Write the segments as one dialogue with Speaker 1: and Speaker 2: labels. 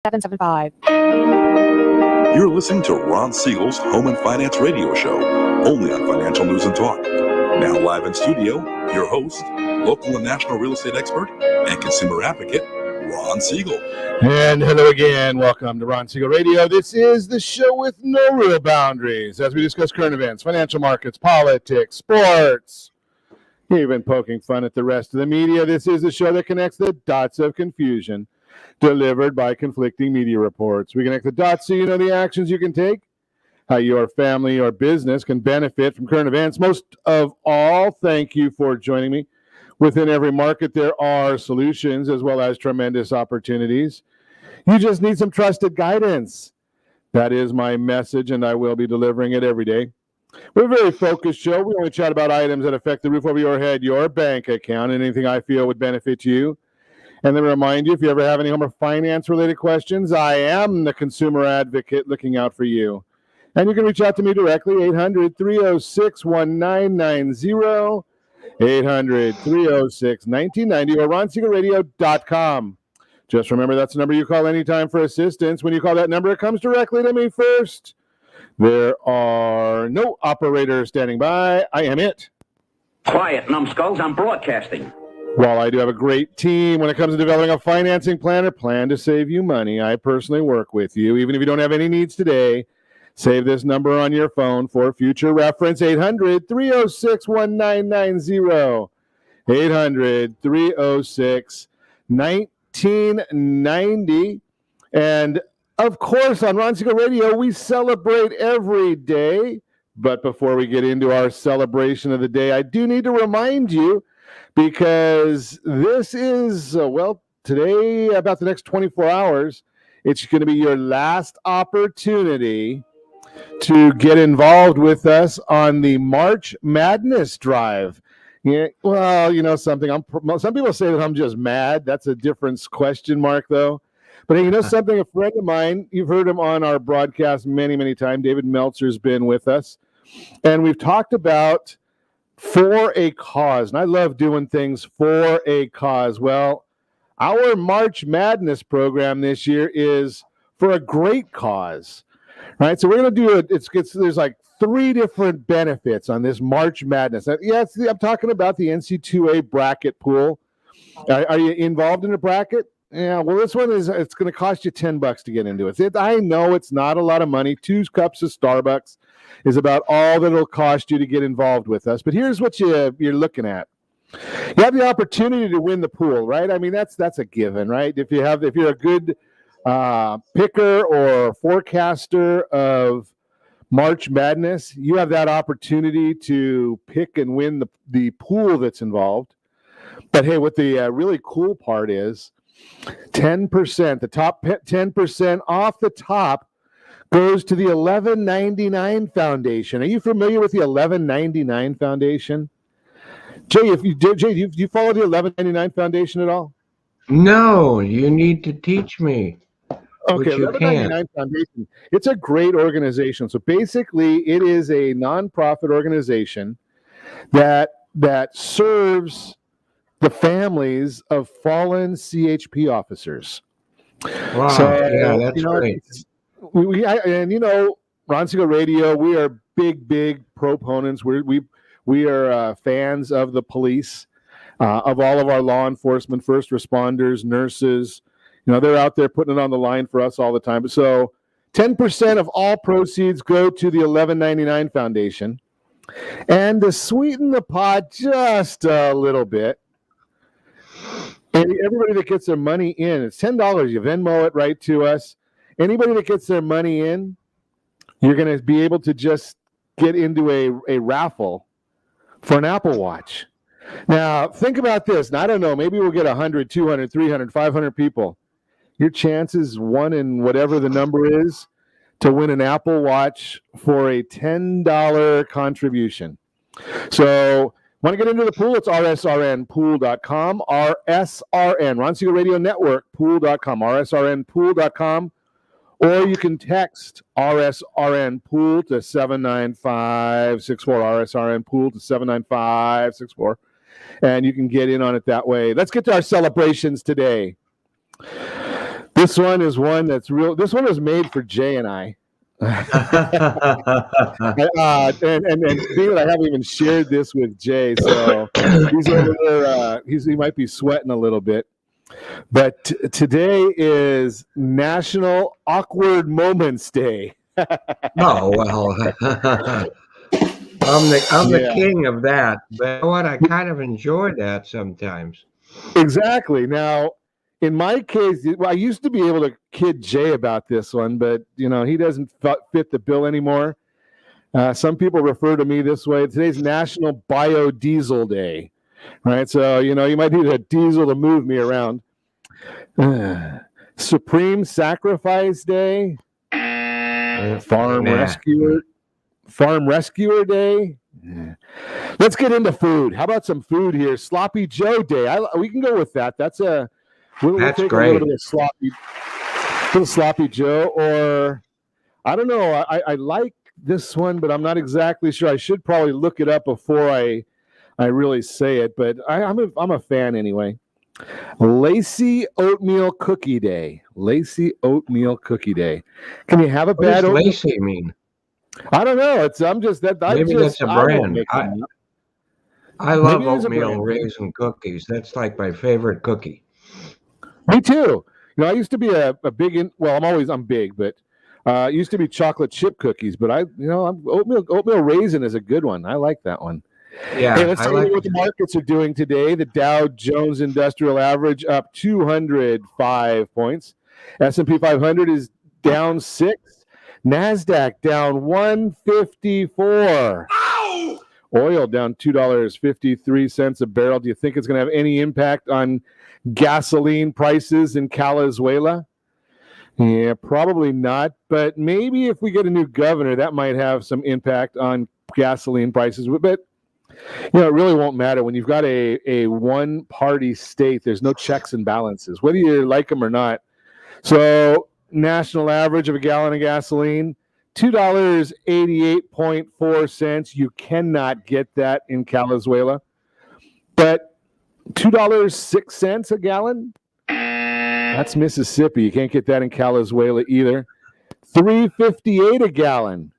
Speaker 1: 775.
Speaker 2: You're listening to Ron Siegel's Home and Finance Radio Show, only on Financial News and Talk. Now live in studio, your host, local and national real estate expert and consumer advocate, Ron Siegel.
Speaker 3: And hello again. Welcome to Ron Siegel Radio. This is the show with no real boundaries as we discuss current events, financial markets, politics, sports, even poking fun at the rest of the media. This is the show that connects the dots of confusion delivered by conflicting media reports. We connect the dots so you know the actions you can take, how your family or business can benefit from current events. Most of all, thank you for joining me. Within every market, there are solutions as well as tremendous opportunities. You just need some trusted guidance. That is my message, and I will be delivering it every day. We're a very focused show. We only chat about items that affect the roof over your head, your bank account, and anything I feel would benefit you. And then remind you, if you ever have any home or finance-related questions, I am the consumer advocate looking out for you. And you can reach out to me directly, 800-306-1990, 800-306-1990, or ronsiegelradio.com. Just remember, that's the number you call anytime for assistance. When you call that number, it comes directly to me first. There are no operators standing by. I am it.
Speaker 4: Quiet, numbskulls. I'm broadcasting.
Speaker 3: While I do have a great team when it comes to developing a financing plan or plan to save you money, I personally work with you. Even if you don't have any needs today, save this number on your phone for future reference, 800-306-1990, 800-306-1990. And, of course, on Ron Siegel Radio, we celebrate every day. But before we get into our celebration of the day, I do need to remind you, because this is, today, about the next 24 hours, it's going to be your last opportunity to get involved with us on the March Madness Drive. Yeah, well, you know something, some people say that I'm just mad. That's a different question mark, though. But hey, you know something? A friend of mine, you've heard him on our broadcast many, many times, David Meltzer's been with us. And we've talked about for a cause, and I love doing things for a cause. Well, our March Madness program this year is for a great cause, right? So we're going to do it. There's like 3 different benefits on this March Madness. I'm talking about the NC2A bracket pool. Are you involved in a bracket? Yeah, well, this one it's going to cost you $10 to get into it. I know it's not a lot of money. 2 cups of Starbucks is about all that it'll cost you to get involved with us. But here's what you're looking at. You have the opportunity to win the pool, right? I mean, that's a given, right? If you're a good picker or forecaster of March Madness, you have that opportunity to pick and win the pool that's involved. But hey, what the really cool part is, 10%, the top 10% off the top goes to the 1199 Foundation. Are you familiar with the 1199 Foundation? Jay, do you follow the 1199 Foundation at all?
Speaker 5: No, you need to teach me.
Speaker 3: Okay, 1199 Foundation. It's a great organization. So basically, it is a nonprofit organization that serves the families of fallen CHP officers.
Speaker 5: Wow, so, yeah, that's great. Ron Siegel Radio, we are big proponents. We are fans of the police, of all of our law enforcement, first responders, nurses. They're out there putting it on the line for us all the time. So 10% of all proceeds go to the 1199 Foundation. And to sweeten the pot just a little bit, and everybody that gets their money in, it's $10. You Venmo it right to us. Anybody that gets their money in, you're going to be able to just get into a raffle for an Apple Watch. Now, think about this. Now, I don't know. Maybe we'll get 100, 200, 300, 500 people. Your chances, 1 in whatever the number is, to win an Apple Watch for a $10 contribution. So, want to get into the pool? It's rsrnpool.com, RSRN, Ron Siegel Radio Network, pool.com, rsrnpool.com, or you can text RSRN Pool to 79564, RSRN Pool to 79564, and you can get in on it that way. Let's get to our celebrations today. This one is one that's real. This one was made for Jay and I. And being that I haven't even shared this with Jay, so he's over there. He might be sweating a little bit. But today is National Awkward Moments Day.
Speaker 1: Oh, well, I'm the king of that. But you know what? I kind of enjoy that sometimes.
Speaker 5: Exactly. Now, in my case, I used to be able to kid Jay about this one, but he doesn't fit the bill anymore. Some people refer to me this way. Today's National Biodiesel Day, right? So you might need a diesel to move me around. Supreme Sacrifice Day, Farm Rescuer Day. Let's get into food. How about some food here? Sloppy Joe Day. We can go with that. That's we'll take
Speaker 1: great.
Speaker 5: a little bit of sloppy Joe, or I don't know. I like this one, but I'm not exactly sure. I should probably look it up before I really say it. But I'm a fan anyway. Lacy Oatmeal Cookie Day. Lacy Oatmeal Cookie Day. Can you have a bad
Speaker 1: oatmeal?
Speaker 5: What
Speaker 1: does Lacy mean?
Speaker 5: I don't know. Maybe
Speaker 1: that's a brand. I love oatmeal raisin cookies. That's like my favorite cookie.
Speaker 5: Me too. I used to be a big I'm big, but it used to be chocolate chip cookies. But oatmeal raisin is a good one. I like that one.
Speaker 1: Yeah.
Speaker 5: Hey, let's tell you what the markets are doing today. The Dow Jones Industrial Average up 205 points. S&P 500 is down 6. NASDAQ down 154. Ow! Oil down $2.53 a barrel. Do you think it's going to have any impact on gasoline prices in Calizuela? Yeah, probably not. But maybe if we get a new governor, that might have some impact on gasoline prices. But it really won't matter when you've got a one-party state. There's no checks and balances, whether you like them or not. So national average of a gallon of gasoline, $2.88.4. You cannot get that in Calizuela. But $2.06 a gallon? That's Mississippi. You can't get that in Calizuela either. $3.58 a gallon.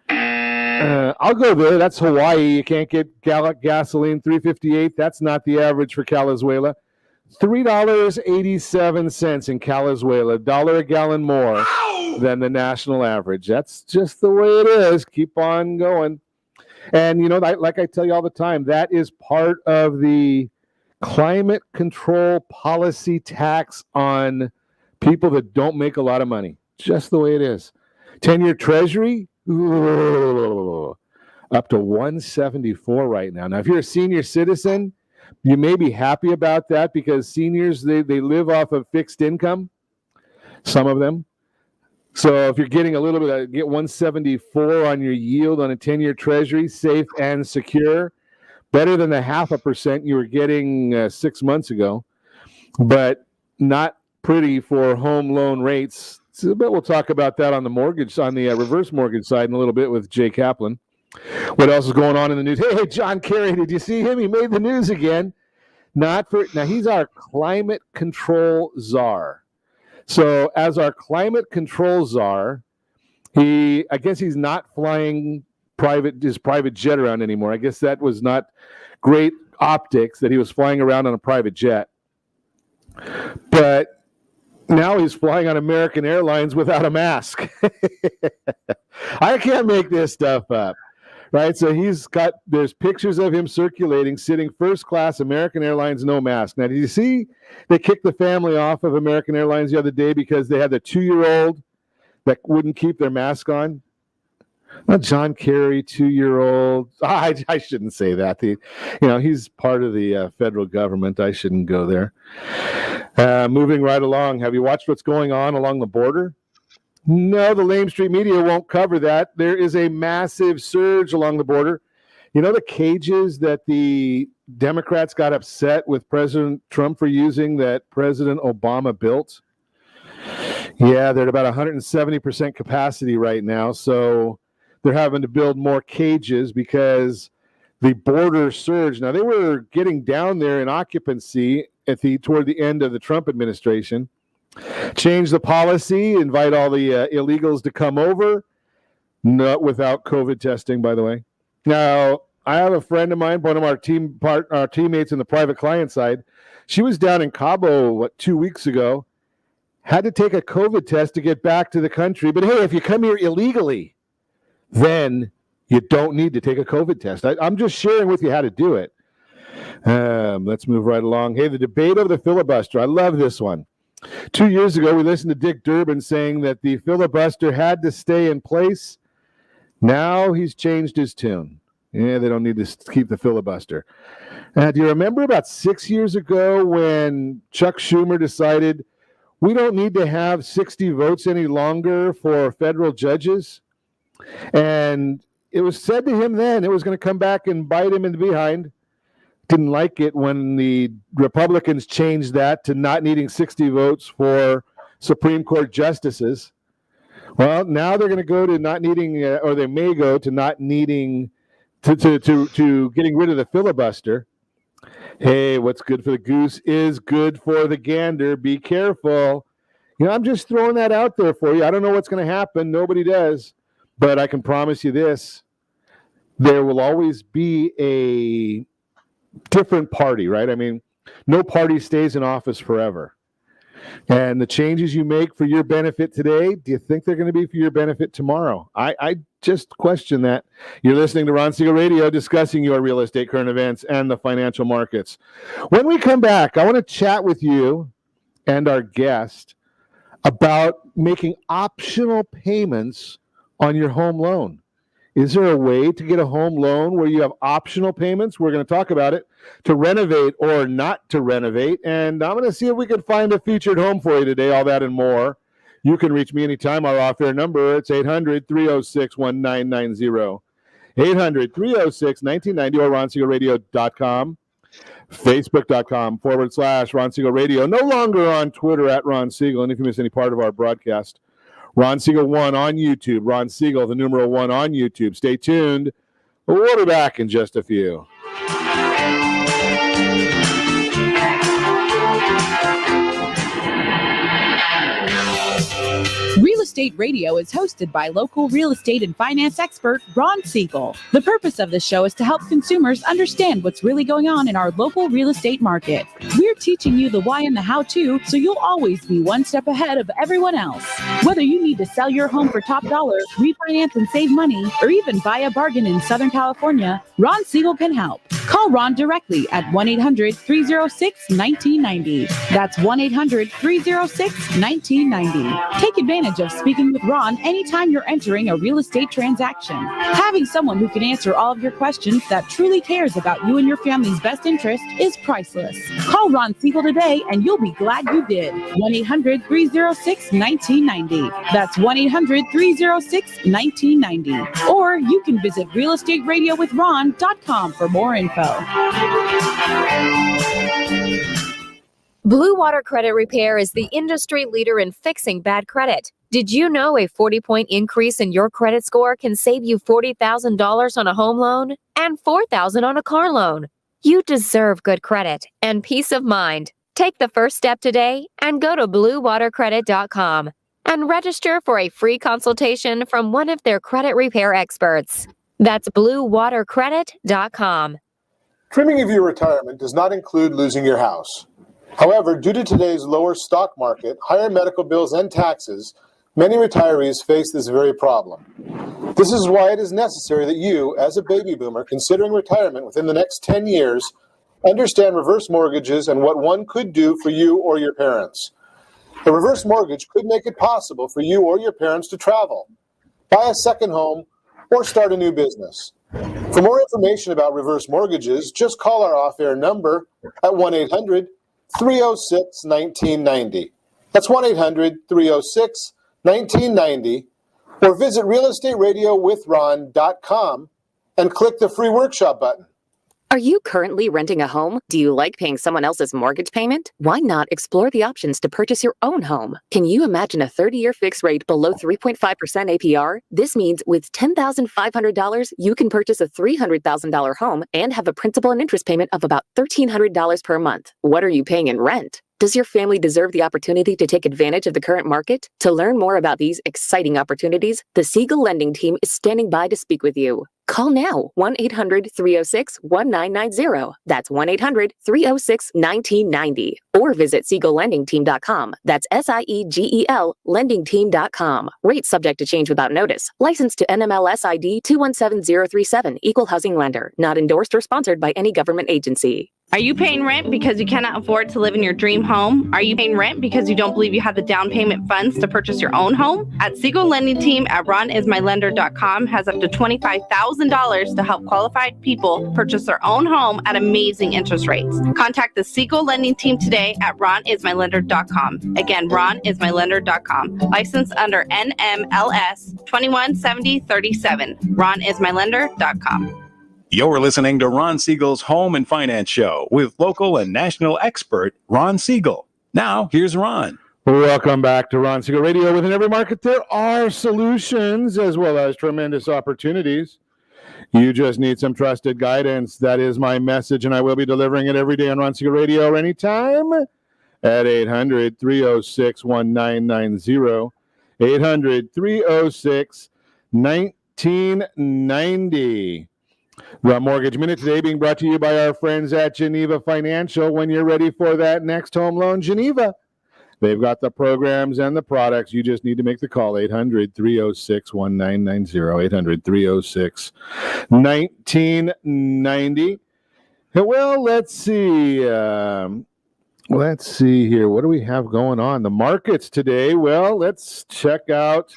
Speaker 5: I'll go there. That's Hawaii. You can't get gasoline, $3.58. That's not the average for Calizuela. $3.87 in Calizuela, $1 a gallon more than the national average. That's just the way it is. Keep on going. And, like I tell you all the time, that is part of the climate control policy tax on people that don't make a lot of money. Just the way it is. 10-year Treasury, up to 174 right now. Now, if you're a senior citizen, you may be happy about that because seniors, they live off of fixed income, some of them. So if you're getting a little bit, get 174 on your yield on a 10-year Treasury, safe and secure, better than the 0.5% you were getting 6 months ago, but not pretty for home loan rates. So, but we'll talk about that on the reverse mortgage side in a little bit with Jay Kaplan. What else is going on in the news? Hey, John Kerry, did you see him? He made the news again. Now he's our climate control czar. So as our climate control czar, I guess he's not flying his private jet around anymore. I guess that was not great optics that he was flying around on a private jet. But now he's flying on American Airlines without a mask. I can't make this stuff up. Right, so there's pictures of him circulating, sitting first class American Airlines, no mask. Now, did you see they kicked the family off of American Airlines the other day because they had the 2-year-old that wouldn't keep their mask on? Not John Kerry, 2-year-old. I shouldn't say that. He's part of the federal government. I shouldn't go there. Moving right along, have you watched what's going on along the border? No, the Lame Street media won't cover that. There is a massive surge along the border. The cages that the Democrats got upset with President Trump for using that President Obama built? Yeah, they're at about 170% capacity right now. So they're having to build more cages because the border surge. Now, they were getting down there in occupancy toward the end of the Trump administration. Change the policy, invite all the illegals to come over, not without COVID testing, by the way. Now, I have a friend of mine, one of our teammates in the private client side. She was down in Cabo, 2 weeks ago, had to take a COVID test to get back to the country. But hey, if you come here illegally, then you don't need to take a COVID test. I'm just sharing with you how to do it. Let's move right along. Hey, the debate over the filibuster. I love this one. 2 years ago, we listened to Dick Durbin saying that the filibuster had to stay in place. Now he's changed his tune. Yeah, they don't need to keep the filibuster. Do you remember about 6 years ago when Chuck Schumer decided we don't need to have 60 votes any longer for federal judges? And it was said to him then it was going to come back and bite him in the behind. Didn't like it when the Republicans changed that to not needing 60 votes for Supreme Court justices. Well, now they're going to go to not needing, or they may go to not needing to getting rid of the filibuster. Hey, what's good for the goose is good for the gander. Be careful. I'm just throwing that out there for you. I don't know what's going to happen. Nobody does. But I can promise you this. There will always be a different party, right? I mean, no party stays in office forever. And the changes you make for your benefit today, do you think they're going to be for your benefit tomorrow? I just question that. You're listening to Ron Siegel Radio, discussing your real estate current events and the financial markets. When we come back, I want to chat with you and our guest about making optional payments on your home loan. Is there a way to get a home loan where you have optional payments? We're going to talk about it, to renovate or not to renovate. And I'm going to see if we can find a featured home for you today, all that and more. You can reach me anytime. Our off-air number, it's 800-306-1990. 800-306-1990 or RonSiegelRadio.com. Facebook.com/Ron Siegel Radio. No longer on Twitter at Ron Siegel. And if you miss any part of our broadcast, Ron Siegel 1 on YouTube. Ron Siegel, the numeral 1 on YouTube. Stay tuned. We'll be back in just a few.
Speaker 6: Real Estate Radio is hosted by local real estate and finance expert Ron Siegel. The purpose of this show is to help consumers understand what's really going on in our local real estate market. We're teaching you the why and the how-to, so you'll always be one step ahead of everyone else. Whether you need to sell your home for top dollar, refinance and save money, or even buy a bargain in Southern California, Ron Siegel can help. Call Ron directly at 1-800-306-1990. That's 1-800-306-1990. Take advantage of speaking with Ron anytime you're entering a real estate transaction. Having someone who can answer all of your questions that truly cares about you and your family's best interest is priceless. Call Ron Siegel today and you'll be glad you did. 1-800-306-1990. That's 1-800-306-1990. Or you can visit realestateradio.com for more info.
Speaker 7: Bluewater Credit Repair is the industry leader in fixing bad credit. Did you know a 40-point increase in your credit score can save you $40,000 on a home loan and $4,000 on a car loan? You deserve good credit and peace of mind. Take the first step today and go to bluewatercredit.com and register for a free consultation from one of their credit repair experts. That's bluewatercredit.com.
Speaker 8: Trimming of your retirement does not include losing your house. However, due to today's lower stock market, higher medical bills, and taxes, many retirees face this very problem. This is why it is necessary that you, as a baby boomer considering retirement within the next 10 years, understand reverse mortgages and what one could do for you or your parents. A reverse mortgage could make it possible for you or your parents to travel, buy a second home, or start a new business. For more information about reverse mortgages, just call our off-air number at 1-800-306-1990. That's 1-800-306-1990, or visit realestateradio.com and click the free workshop button.
Speaker 9: Are you currently renting a home? Do you like paying someone else's mortgage payment? Why not explore the options to purchase your own home? Can you imagine a 30-year fixed rate below 3.5% APR? This means with $10,500, you can purchase a $300,000 home and have a principal and interest payment of about $1,300 per month. What are you paying in rent? Does your family deserve the opportunity to take advantage of the current market? To learn more about these exciting opportunities, the Siegel Lending Team is standing by to speak with you. Call now, 1-800-306-1990. That's 1-800-306-1990. Or visit SiegelLendingTeam.com. That's SIEGEL LendingTeam.com. Rates subject to change without notice. Licensed to NMLS ID 217037. Equal housing lender. Not endorsed or sponsored by any government agency.
Speaker 10: Are you paying rent because you cannot afford to live in your dream home? Are you paying rent because you don't believe you have the down payment funds to purchase your own home? At Siegel Lending Team at ronismylender.com has up to $25,000 to help qualified people purchase their own home at amazing interest rates. Contact the Siegel Lending Team today at ronismylender.com. Again, ronismylender.com. Licensed under NMLS 217037. ronismylender.com.
Speaker 11: You're listening to Ron Siegel's Home and Finance Show with local and national expert Ron Siegel. Now, here's Ron.
Speaker 5: Welcome back to Ron Siegel Radio. Within every market, there are solutions as well as tremendous opportunities. You just need some trusted guidance. That is my message, and I will be delivering it every day on Ron Siegel Radio anytime at 800-306-1990, 800-306-1990. The Mortgage Minute today being brought to you by our friends at Geneva Financial. When you're ready for that next home loan, Geneva. They've got the programs and the products. You just need to make the call, 800-306-1990, 800-306-1990. Well, let's see here. What do we have going on? The markets today. Well, let's check out.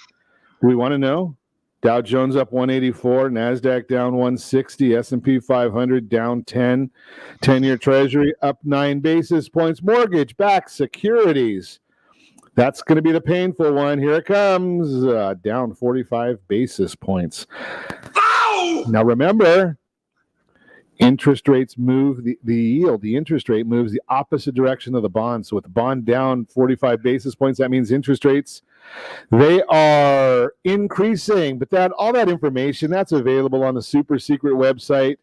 Speaker 5: We want to know. Dow Jones up 184, NASDAQ down 160, S&P 500 down 10, 10-year Treasury up 9 basis points. Mortgage-backed securities. That's going to be the painful one. Here it comes, down 45 basis points. Ow! Now remember, interest rates move, the yield, the interest rate moves the opposite direction of the bond. So with the bond down 45 basis points, that means interest rates, they are increasing. But all that information, that's available on the super secret website.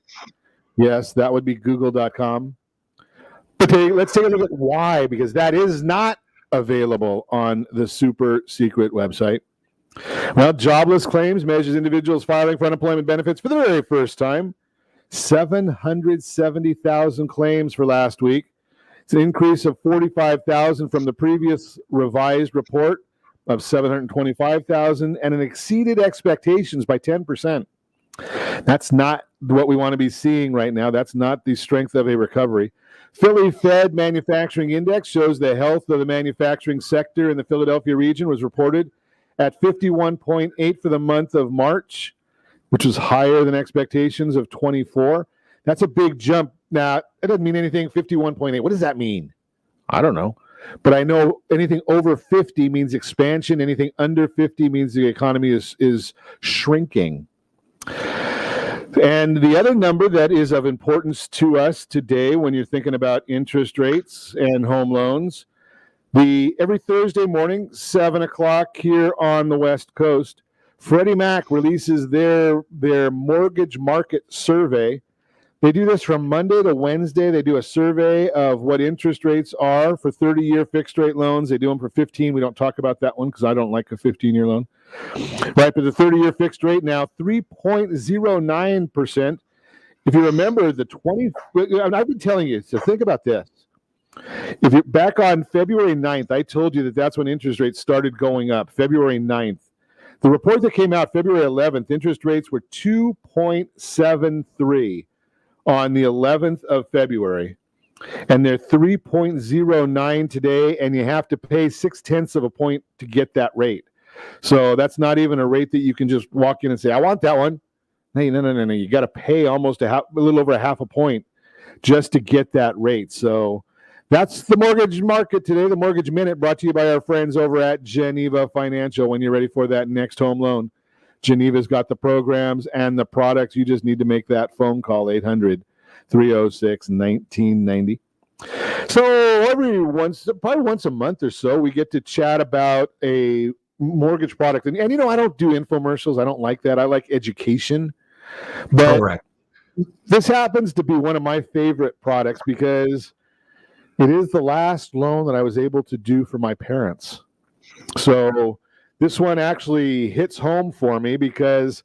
Speaker 5: Yes, that would be google.com. Okay, let's take a look at why, because that is not available on the super secret website. Well, jobless claims measures individuals filing for unemployment benefits for the very first time. 770,000 claims for last week. It's an increase of 45,000 from the previous revised report of 725,000, and it exceeded expectations by 10%. That's not what we want to be seeing right now. That's not the strength of a recovery. Philly Fed Manufacturing Index shows the health of the manufacturing sector in the Philadelphia region was reported at 51.8 for the month of March, which was higher than expectations of 24. That's a big jump. Now, it doesn't mean anything, 51.8. What does that mean? I don't know. But I know anything over 50 means expansion. Anything under 50 means the economy is shrinking. And the other number that is of importance to us today when you're thinking about interest rates and home loans, every Thursday morning, 7 o'clock here on the West Coast, Freddie Mac releases their mortgage market survey. They do this from Monday to Wednesday. They do a survey of what interest rates are for 30-year fixed-rate loans. They do them for 15. We don't talk about that one because I don't like a 15-year loan. Right, but the 30-year fixed rate now, 3.09%. If you remember, I've been telling you, so think about this. If you're back on February 9th, I told you that's when interest rates started going up, February 9th. The report that came out February 11th, interest rates were 2.73 on the 11th of February. And they're 3.09 today, and you have to pay 0.6 of a point to get that rate. So that's not even a rate that you can just walk in and say, I want that one. Hey, no. You got to pay almost a little over 0.5 point just to get that rate. So that's the mortgage market today. The Mortgage Minute brought to you by our friends over at Geneva Financial. When you're ready for that next home loan, Geneva's got the programs and the products. You just need to make that phone call, 800-306-1990. So probably once a month or so, we get to chat about a mortgage product. And I don't do infomercials. I don't like that. I like education. But
Speaker 1: Correct.
Speaker 5: This happens to be one of my favorite products because It is the last loan that I was able to do for my parents. So this one actually hits home for me because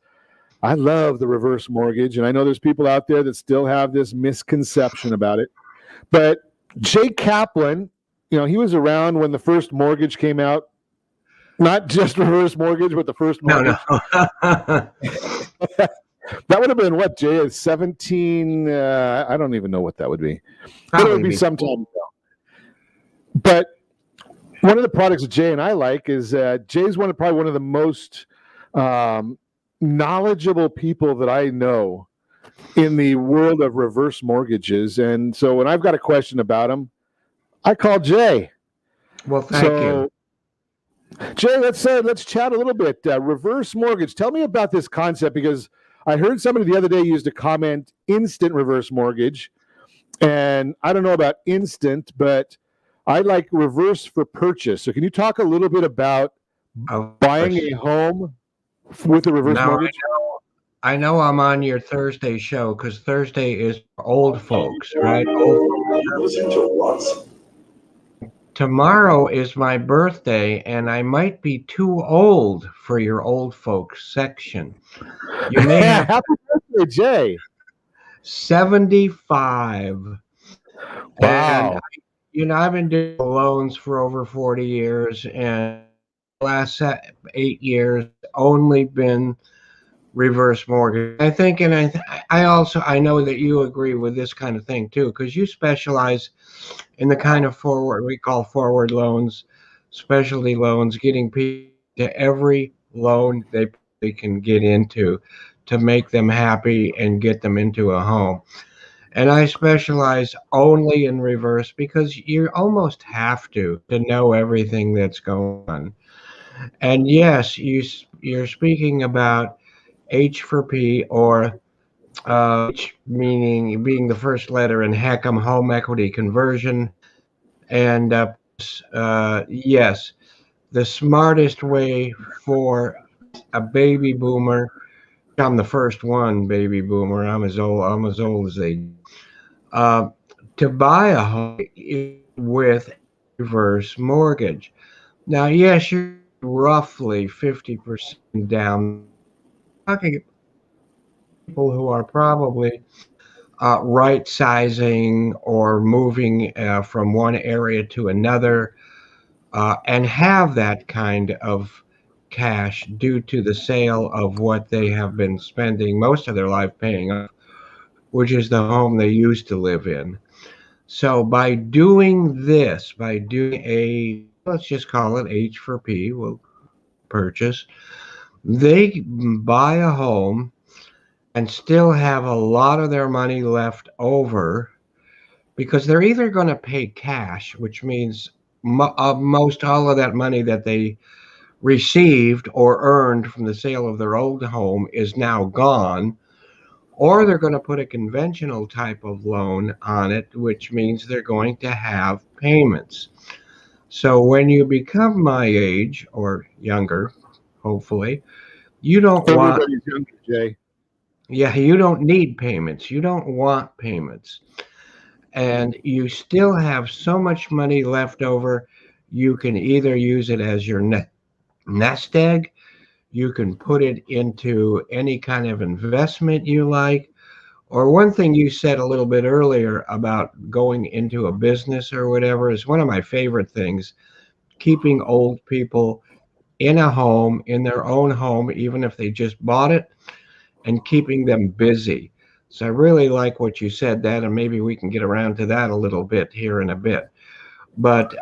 Speaker 5: I love the reverse mortgage. And I know there's people out there that still have this misconception about it. But Jay Kaplan, he was around when the first mortgage came out. Not just reverse mortgage, but the first mortgage.
Speaker 1: No.
Speaker 5: That would have been what, Jay? 17? I don't even know what that would be. But it would be some time ago. But one of the products that Jay and I like is Jay's probably one of the most knowledgeable people that I know in the world of reverse mortgages. And so when I've got a question about him, I call Jay.
Speaker 1: Well, thank you.
Speaker 5: Jay, let's chat a little bit. Reverse mortgage. Tell me about this concept, because I heard somebody the other day used a comment, instant reverse mortgage. And I don't know about instant, but I like reverse for purchase. So can you talk a little bit about buying a home with a reverse mortgage?
Speaker 1: I know I'm on your Thursday show because Thursday is for old folks, right? Listen to us. Tomorrow is my birthday, and I might be too old for your old folks section. You may have
Speaker 5: happy birthday, Jay.
Speaker 1: 75.
Speaker 5: Wow.
Speaker 1: And, I've been doing loans for over 40 years, and the last 8 years only been reverse mortgage. I think, and I know that you agree with this kind of thing too, because you specialize in the kind of we call forward loans, specialty loans, getting people to every loan they can get into to make them happy and get them into a home. And I specialize only in reverse because you almost have to know everything that's going on. And yes, you're speaking about H for P, or H meaning being the first letter in HECM, home equity conversion. And yes, the smartest way for a baby boomer, I'm the first one baby boomer, I'm as old as they, to buy a home with reverse mortgage. Now, yes, you're roughly 50% down. Talking people who are probably right sizing or moving from one area to another, and have that kind of cash due to the sale of what they have been spending most of their life paying off, which is the home they used to live in. So by doing this, let's just call it H for P, we'll purchase, they buy a home and still have a lot of their money left over, because they're either going to pay cash, which means most all of that money that they received or earned from the sale of their old home is now gone, or they're going to put a conventional type of loan on it, which means they're going to have payments. So when you become my age or younger, hopefully, you don't want...
Speaker 5: Everybody's younger, Jay.
Speaker 1: Yeah, you don't need payments. You don't want payments. And you still have so much money left over, you can either use it as your nest egg, you can put it into any kind of investment you like, or one thing you said a little bit earlier about going into a business or whatever is one of my favorite things, keeping old people in a home, in their own home, even if they just bought it, and keeping them busy. So I really like what you said, that, and maybe we can get around to that a little bit here in a bit. But,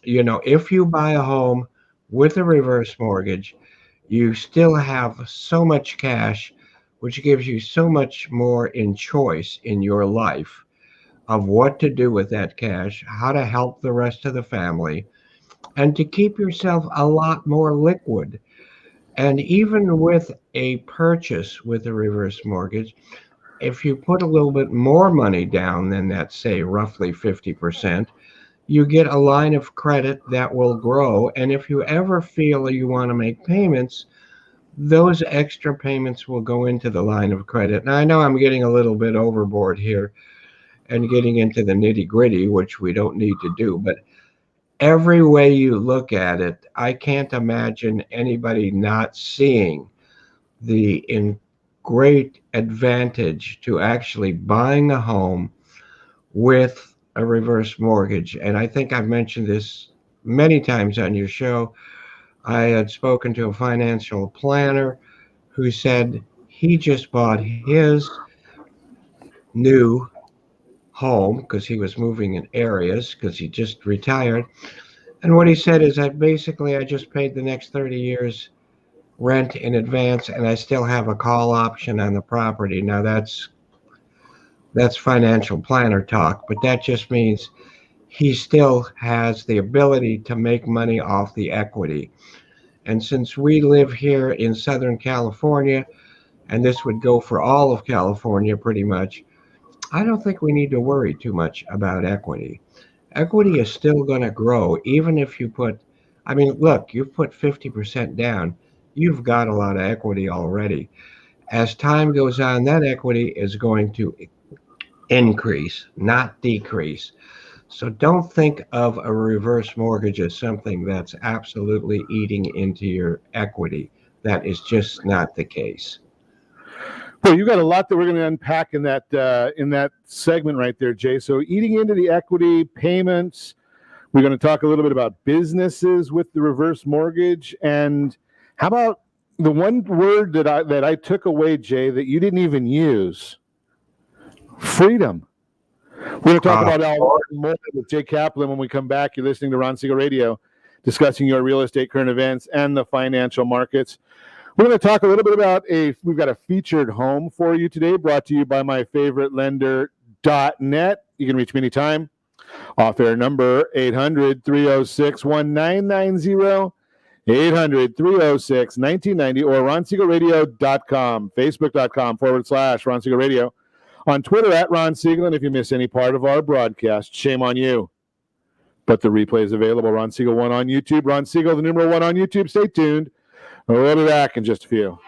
Speaker 1: if you buy a home with a reverse mortgage, you still have so much cash, which gives you so much more in choice in your life of what to do with that cash, how to help the rest of the family, and to keep yourself a lot more liquid. And even with a purchase with a reverse mortgage, if you put a little bit more money down than that, say roughly 50%, you get a line of credit that will grow. And if you ever feel you want to make payments, those extra payments will go into the line of credit. Now, I know I'm getting a little bit overboard here, and getting into the nitty-gritty, which we don't need to do. But every way you look at it, I can't imagine anybody not seeing the great advantage to actually buying a home with a reverse mortgage. And I think I've mentioned this many times on your show. I had spoken to a financial planner who said he just bought his new home because he was moving in areas because he just retired. And what he said is that basically I just paid the next 30 years rent in advance and I still have a call option on the property. Now that's financial planner talk, but that just means he still has the ability to make money off the equity. And since we live here in Southern California, and this would go for all of California pretty much, I don't think we need to worry too much about equity. Equity is still going to grow, even if you put, I mean, look, you've put 50% down. You've got a lot of equity already. As time goes on, that equity is going to increase, not decrease. So don't think of a reverse mortgage as something that's absolutely eating into your equity. That is just not the case.
Speaker 5: Well, you got a lot that we're going to unpack in that segment right there, Jay. So eating into the equity, payments. We're going to talk a little bit about businesses with the reverse mortgage. And how about the one word that I took away, Jay, that you didn't even use? Freedom. We're going to talk about all more with Jay Kaplan when we come back. You're listening to Ron Siegel Radio, discussing your real estate current events and the financial markets. We're going to talk a little bit about we've got a featured home for you today, brought to you by myfavoritelender.net. You can reach me anytime. Off-air number 800-306-1990, 800-306-1990, or ronsiegelradio.com, facebook.com/Ron Siegel Radio, on Twitter @Ron Siegel. And if you miss any part of our broadcast, shame on you. But the replay is available. Ron Siegel 1 on YouTube. Ron Siegel, the numeral 1 on YouTube. Stay tuned. We'll be back in just a few.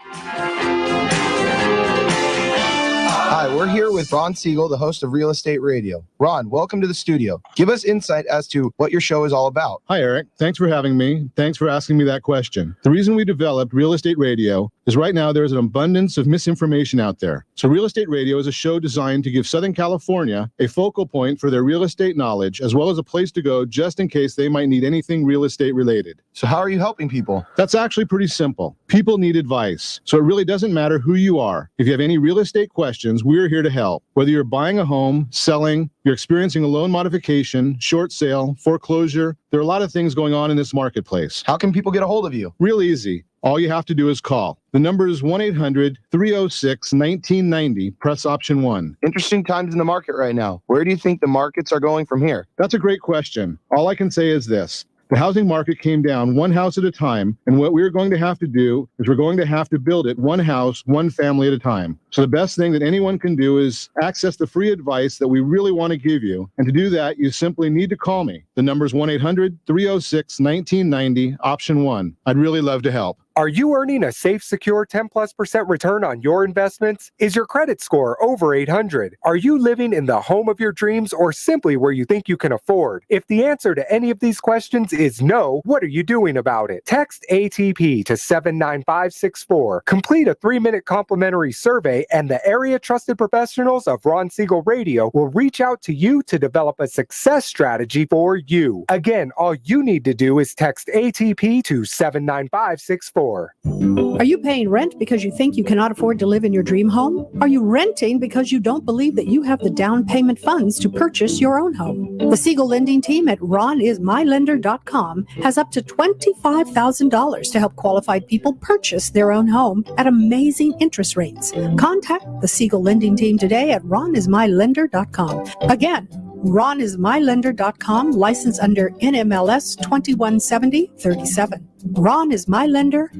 Speaker 12: Hi, we're here with Ron Siegel, the host of Real Estate Radio. Ron, welcome to the studio. Give us insight as to what your show is all about.
Speaker 13: Hi, Eric. Thanks for having me. Thanks for asking me that question. The reason we developed Real Estate Radio is right now there's an abundance of misinformation out there. So Real Estate Radio is a show designed to give Southern California a focal point for their real estate knowledge, as well as a place to go just in case they might need anything real estate related.
Speaker 12: So how are you helping people?
Speaker 13: That's actually pretty simple. People need advice. So it really doesn't matter who you are. If you have any real estate questions, we're here to help. Whether you're buying a home, selling, you're experiencing a loan modification, short sale, foreclosure, there are a lot of things going on in this marketplace.
Speaker 12: How can people get a hold of you?
Speaker 13: Real easy. All you have to do is call. The number is 1-800-306-1990. Press option 1.
Speaker 12: Interesting times in the market right now. Where do you think the markets are going from here?
Speaker 13: That's a great question. All I can say is this. The housing market came down one house at a time, and what we're going to have to do is we're going to have to build it one house, one family at a time. So the best thing that anyone can do is access the free advice that we really want to give you. And to do that, you simply need to call me. The number is 1-800-306-1990, option 1. I'd really love to help.
Speaker 14: Are you earning a safe, secure 10+% return on your investments? Is your credit score over 800? Are you living in the home of your dreams or simply where you think you can afford? If the answer to any of these questions is no, what are you doing about it? Text ATP to 79564. Complete a 3-minute complimentary survey and the area trusted professionals of Ron Siegel Radio will reach out to you to develop a success strategy for you. Again, all you need to do is text ATP to 79564.
Speaker 15: Are you paying rent because you think you cannot afford to live in your dream home? Are you renting because you don't believe that you have the down payment funds to purchase your own home? The Siegel lending team at ronismylender.com has up to $25,000 to help qualified people purchase their own home at amazing interest rates. Contact the Siegel lending team today at ronismylender.com. Again, ronismylender.com, license under NMLS 217037. ronismylender.com.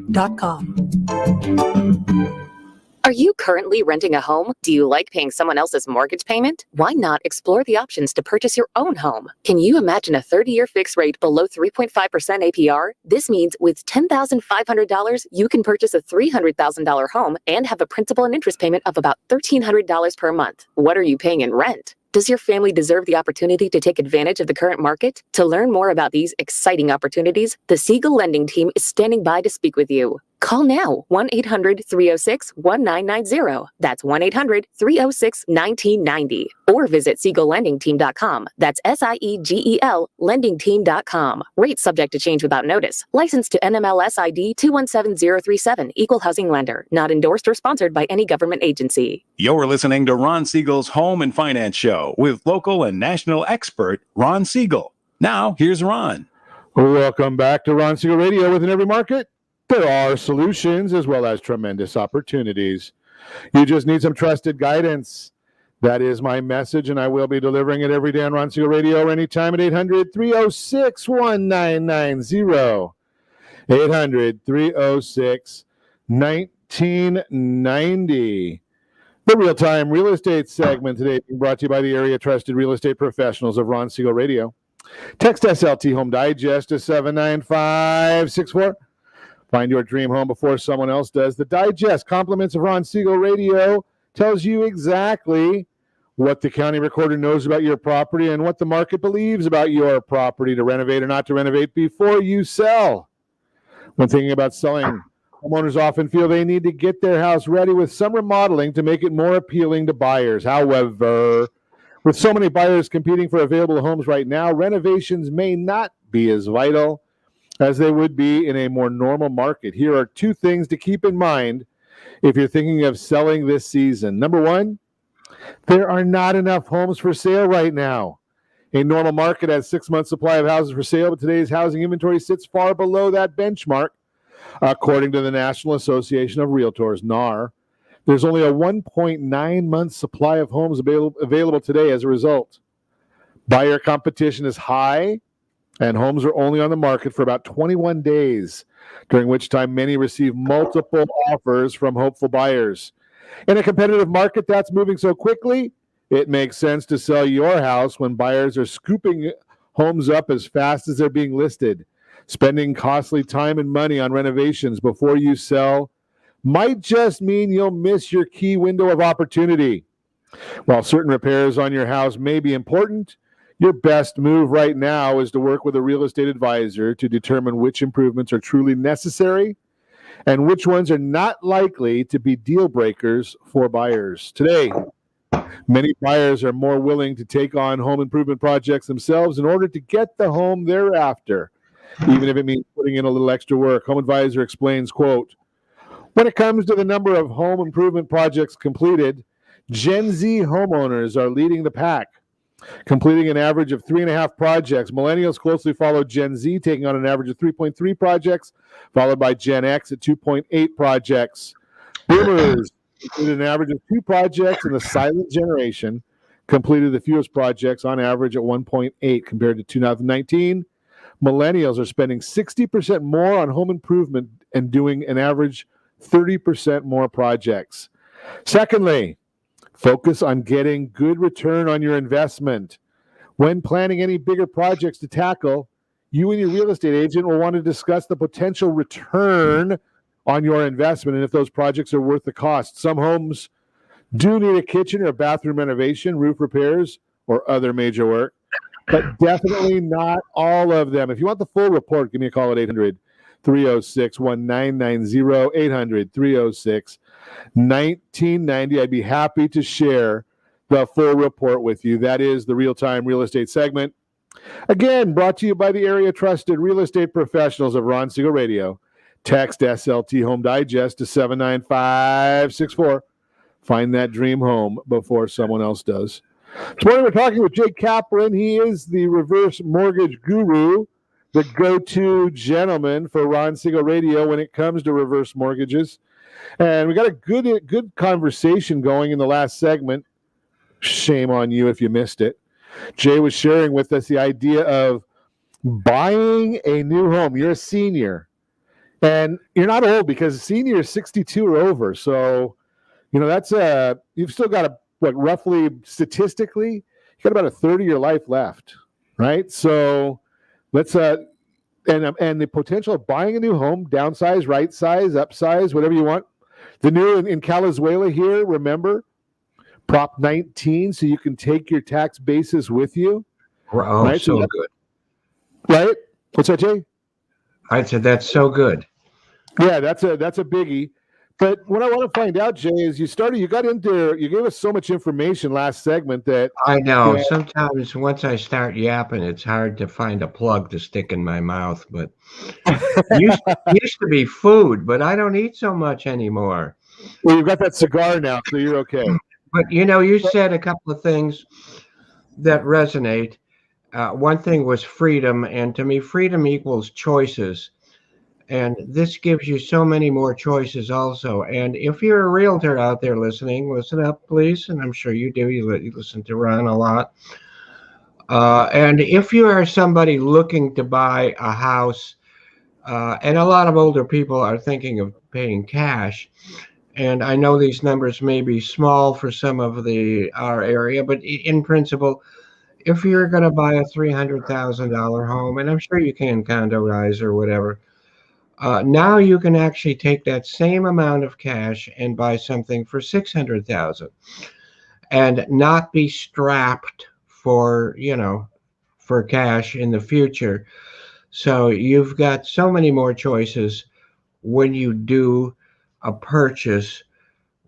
Speaker 9: Are you currently renting a home? Do you like paying someone else's mortgage payment? Why not explore the options to purchase your own home? Can you imagine a 30-year fixed rate below 3.5% APR? This means with $10,500, you can purchase a $300,000 home and have a principal and interest payment of about $1,300 per month. What are you paying in rent? Does your family deserve the opportunity to take advantage of the current market? To learn more about these exciting opportunities, the Siegel Lending Team is standing by to speak with you. Call now, 1-800-306-1990. That's 1-800-306-1990. Or visit SiegelLendingTeam.com. That's SIEGEL LendingTeam.com. Rates subject to change without notice. Licensed to NMLS ID 217037. Equal housing lender. Not endorsed or sponsored by any government agency.
Speaker 11: You're listening to Ron Siegel's Home and Finance Show with local and national expert Ron Siegel. Now, here's Ron.
Speaker 5: Welcome back to Ron Siegel Radio. Within every market, there are solutions as well as tremendous opportunities. You just need some trusted guidance. That is my message, and I will be delivering it every day on Ron Siegel Radio or anytime at 800-306-1990. 800-306-1990. The real-time real estate segment today being brought to you by the area trusted real estate professionals of Ron Siegel Radio. Text SLT Home Digest to 79564. Find your dream home before someone else does. The Digest, compliments of Ron Siegel Radio, tells you exactly what the county recorder knows about your property and what the market believes about your property to renovate or not to renovate before you sell. When thinking about selling, homeowners often feel they need to get their house ready with some remodeling to make it more appealing to buyers. However, with so many buyers competing for available homes right now, renovations may not be as vital as they would be in a more normal market. Here are two things to keep in mind if you're thinking of selling this season. Number one, there are not enough homes for sale right now. A normal market has 6 months supply of houses for sale, but today's housing inventory sits far below that benchmark. According to the National Association of Realtors, NAR, there's only a 1.9 month supply of homes available today as a result. Buyer competition is high, and homes are only on the market for about 21 days, during which time many receive multiple offers from hopeful buyers. In a competitive market that's moving so quickly, it makes sense to sell your house when buyers are scooping homes up as fast as they're being listed. Spending costly time and money on renovations before you sell might just mean you'll miss your key window of opportunity. While certain repairs on your house may be important, your best move right now is to work with a real estate advisor to determine which improvements are truly necessary and which ones are not likely to be deal breakers for buyers. Today, many buyers are more willing to take on home improvement projects themselves in order to get the home they're after, even if it means putting in a little extra work. Home Advisor explains, quote, when it comes to the number of home improvement projects completed, Gen Z homeowners are leading the pack, completing an average of 3.5 projects. Millennials closely follow Gen Z, taking on an average of 3.3 projects, followed by Gen X at 2.8 projects. Boomers completed an average of 2 projects, and the silent generation completed the fewest projects on average at 1.8 compared to 2019. Millennials are spending 60% more on home improvement and doing an average 30% more projects. Secondly, focus on getting good return on your investment. When planning any bigger projects to tackle, you and your real estate agent will want to discuss the potential return on your investment and if those projects are worth the cost. Some homes do need a kitchen or bathroom renovation, roof repairs, or other major work, but definitely not all of them. If you want the full report, give me a call at 800-306-1990, 800-306-1990. I'd be happy to share the full report with you. That is the real-time real estate segment. Again, brought to you by the area trusted real estate professionals of Ron Siegel Radio. Text SLT Home Digest to 79564. Find that dream home before someone else does. This morning we're talking with Jay Kaplan. He is the reverse mortgage guru, the go-to gentleman for Ron Siegel Radio when it comes to reverse mortgages. And we got a good conversation going in the last segment. Shame on you if you missed it. Jay was sharing with us the idea of buying a new home. You're a senior, and you're not old because seniors 62 or over. So, you know, that's you've still got roughly statistically, you got about a third of your life left, right? So let's and the potential of buying a new home, downsize, right size, upsize, whatever you want. The new in Calizuela here, remember, Prop 19, so you can take your tax basis with you.
Speaker 1: Oh,
Speaker 5: right?
Speaker 1: so good.
Speaker 5: Right? What's that, Jay?
Speaker 1: I said that's so good.
Speaker 5: Yeah, that's a biggie. But what I want to find out, Jay, is you gave us so much information last segment that
Speaker 1: I know. Sometimes once I start yapping, it's hard to find a plug to stick in my mouth. But used to be food, but I don't eat so much anymore.
Speaker 5: Well, you've got that cigar now, so you're okay.
Speaker 1: But you said a couple of things that resonate. One thing was freedom, and to me, freedom equals choices. And this gives you so many more choices also. And if you're a realtor out there listening, listen up, please. And I'm sure you do. You listen to Ron a lot. And if you are somebody looking to buy a house, and a lot of older people are thinking of paying cash, and I know these numbers may be small for some of our area, but in principle, if you're going to buy a $300,000 home, and I'm sure you can condoize or whatever, now you can actually take that same amount of cash and buy something for $600,000, and not be strapped for cash in the future. So you've got so many more choices when you do a purchase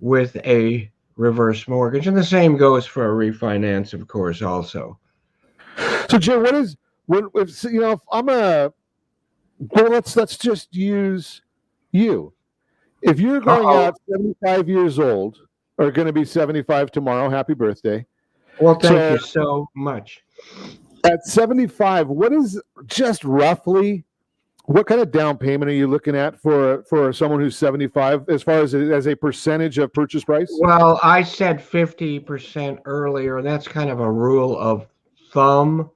Speaker 1: with a reverse mortgage, and the same goes for a refinance, of course, also.
Speaker 5: So, Jay, if I'm let's just use you. If you're going out 75 years old, or going to be 75 tomorrow, happy birthday.
Speaker 1: Well, thank you so much.
Speaker 5: At 75, what is just roughly, what kind of down payment are you looking at for someone who's 75 as far as a percentage of purchase price?
Speaker 1: Well, I said 50% earlier. That's kind of a rule of thumb.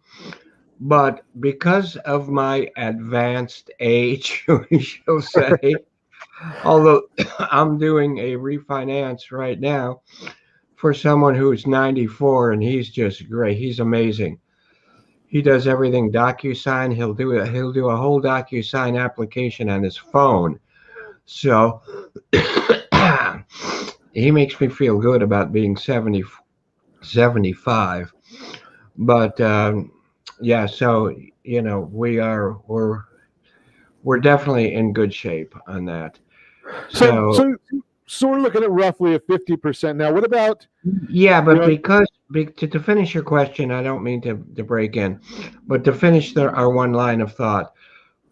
Speaker 1: But because of my advanced age, we shall say, although I'm doing a refinance right now for someone who's 94, and he's just great. He's amazing. He does everything DocuSign. He'll do a whole DocuSign application on his phone. So he makes me feel good about being 75. But yeah, so we're definitely in good shape on that.
Speaker 5: So we're looking at roughly a 50% now. What about?
Speaker 1: Yeah, but to finish your question, I don't mean to break in, but to finish our one line of thought,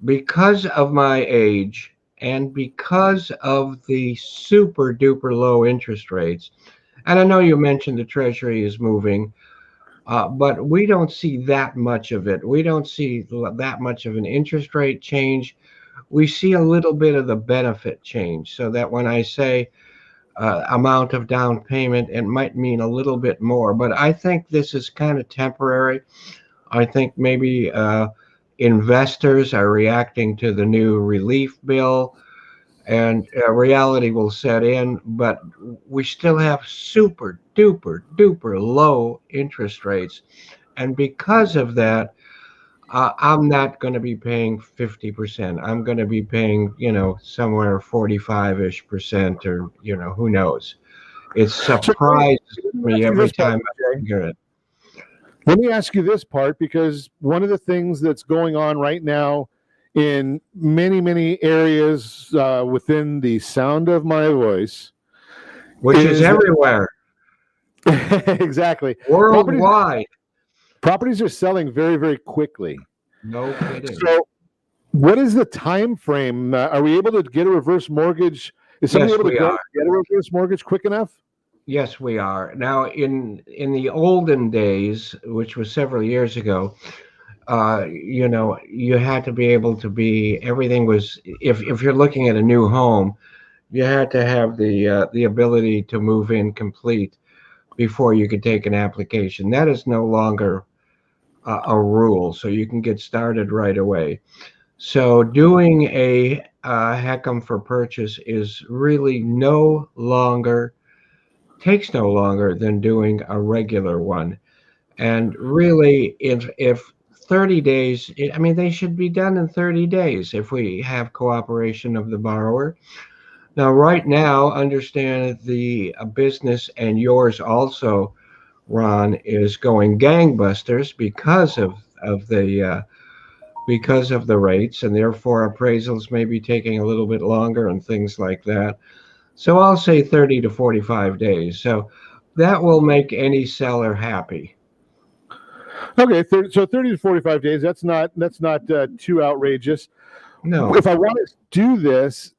Speaker 1: because of my age and because of the super duper low interest rates, and I know you mentioned the Treasury is moving, but we don't see that much of it. We don't see that much of an interest rate change. We see a little bit of the benefit change, so that when I say amount of down payment, it might mean a little bit more. But I think this is kind of temporary. I think maybe investors are reacting to the new relief bill, and reality will set in. But we still have super duper duper low interest rates, and because of that, I'm not going to be paying 50%. I'm going to be paying, somewhere 45-ish%, or, who knows. It surprises me every time I hear it.
Speaker 5: Let me ask you this part, because one of the things that's going on right now in many, many areas within the sound of my voice,
Speaker 1: which is everywhere.
Speaker 5: Exactly.
Speaker 1: Worldwide.
Speaker 5: Properties are selling very, very quickly.
Speaker 1: No kidding.
Speaker 5: So, what is the time frame? Are we able to get a reverse mortgage? Is somebody able to get a reverse mortgage quick enough?
Speaker 1: Yes, we are. Now, in the olden days, which was several years ago, you had to be able to be. Everything was. If you're looking at a new home, you had to have the ability to move in complete before you could take an application. That is no longer a rule, so you can get started right away. So doing a HECM for purchase is really takes no longer than doing a regular one. And really, if 30 days, they should be done in 30 days if we have cooperation of the borrower. Now, right now, understand that the business and yours also, Ron, is going gangbusters because of the rates, and therefore appraisals may be taking a little bit longer and things like that. So I'll say 30 to 45 days. So that will make any seller happy.
Speaker 5: Okay, so 30 to 45 days. That's not too outrageous.
Speaker 1: No.
Speaker 5: If I want to do this,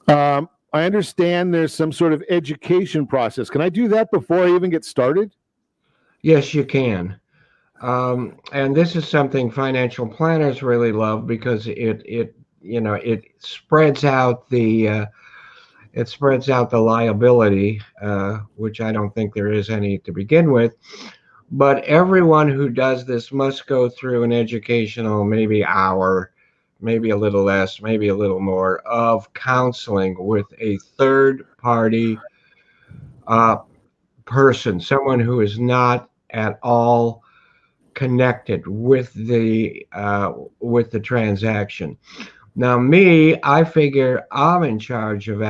Speaker 5: I understand there's some sort of education process. Can I do that before I even get started?
Speaker 1: Yes, you can. And this is something financial planners really love because it spreads out the liability, which I don't think there is any to begin with. But everyone who does this must go through an educational, maybe hour, maybe a little less, maybe a little more, of counseling with a third party person, someone who is not at all connected with the transaction. Now, me, I figure I'm in charge of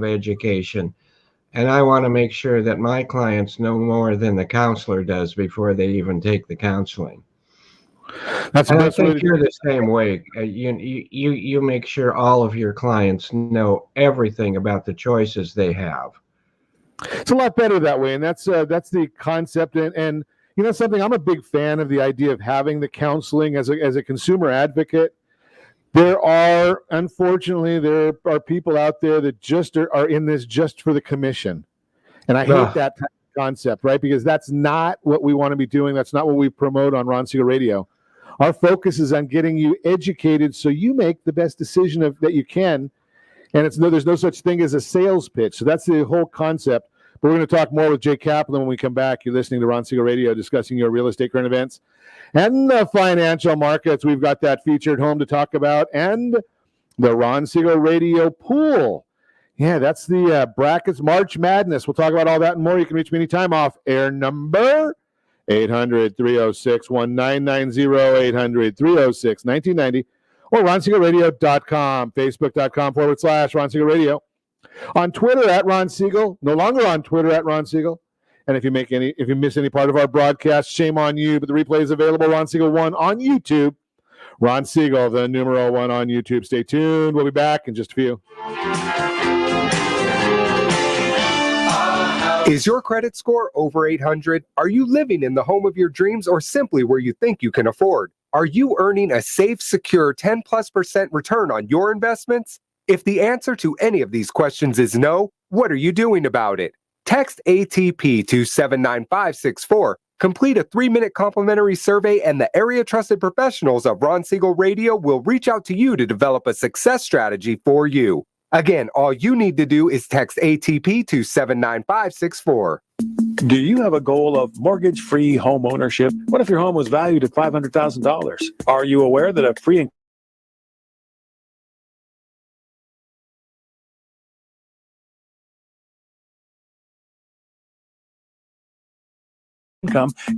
Speaker 1: education, and I want to make sure that my clients know more than the counselor does before they even take the counseling.
Speaker 5: That's
Speaker 1: and I think you're the same way. You make sure all of your clients know everything about the choices they have.
Speaker 5: It's a lot better that way, and that's the concept. And you know something, I'm a big fan of the idea of having the counseling as a consumer advocate. Unfortunately, there are people out there that just are in this just for the commission, and I hate that type of concept, right? Because that's not what we want to be doing. That's not what we promote on Ron Siegel Radio. Our focus is on getting you educated so you make the best decision that you can. And there's no such thing as a sales pitch. So that's the whole concept. But we're going to talk more with Jay Kaplan when we come back. You're listening to Ron Siegel Radio, discussing your real estate current events and the financial markets. We've got that featured home to talk about, and the Ron Siegel Radio pool. Yeah, that's the brackets March Madness. We'll talk about all that and more. You can reach me anytime off air number 800-306-1990, 800-306-1990, or ronsiegelradio.com, facebook.com/Ron Siegel Radio. On Twitter at Ron Siegel, no longer on Twitter at Ron Siegel. And if you miss any part of our broadcast, shame on you, but the replay is available, Ron Siegel 1 on YouTube. Ron Siegel, the numero 1 on YouTube. Stay tuned. We'll be back in just a few.
Speaker 14: Is your credit score over 800? Are you living in the home of your dreams or simply where you think you can afford? Are you earning a safe, secure 10+% return on your investments? If the answer to any of these questions is no, what are you doing about it? Text ATP to 79564. Complete a 3-minute complimentary survey, and the area trusted professionals of Ron Siegel Radio will reach out to you to develop a success strategy for you. Again, all you need to do is text ATP to 79564.
Speaker 11: Do you have a goal of mortgage-free home ownership? What if your home was valued at $500,000? Are you aware that a free income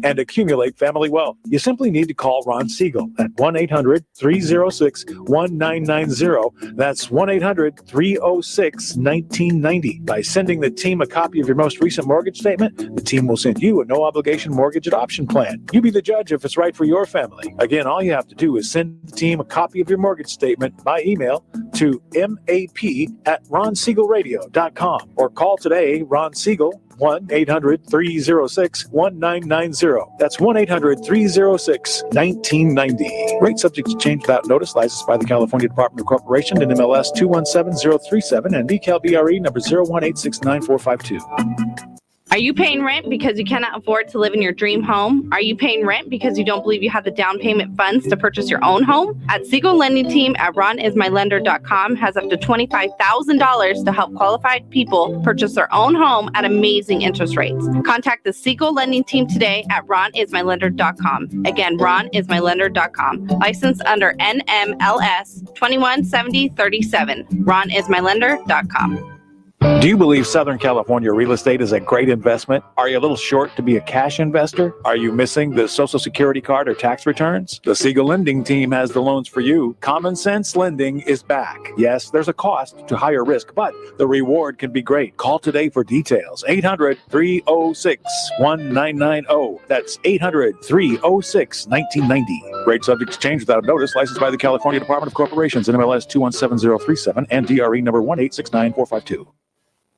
Speaker 11: and accumulate family wealth? You simply need to call Ron Siegel at 1-800-306-1990. That's 1-800-306-1990. By sending the team a copy of your most recent mortgage statement, the team will send you a no-obligation mortgage adoption plan. You be the judge if it's right for your family. Again, all you have to do is send the team a copy of your mortgage statement by email to map@ronsiegelradio.com or call today, Ron Siegel, 1-800-306-1990. That's 1-800-306-1990. Rate subject to change without notice. Licensed by the California Department of Corporation and MLS 217037 and BCAL-BRE number 018694452.
Speaker 10: Are you paying rent because you cannot afford to live in your dream home? Are you paying rent because you don't believe you have the down payment funds to purchase your own home? At Siegel Lending Team at ronismylender.com has up to $25,000 to help qualified people purchase their own home at amazing interest rates. Contact the Siegel Lending Team today at ronismylender.com. Again, ronismylender.com. Licensed under NMLS 217037. ronismylender.com.
Speaker 11: Do you believe Southern California real estate is a great investment? Are you a little short to be a cash investor? Are you missing the Social Security card or tax returns? The Siegel Lending Team has the loans for you. Common Sense Lending is back. Yes, there's a cost to higher risk, but the reward can be great. Call today for details. 800-306-1990. That's 800-306-1990. Rate subject to change without notice. Licensed by the California Department of Corporations, NMLS 217037 and DRE number 1869452.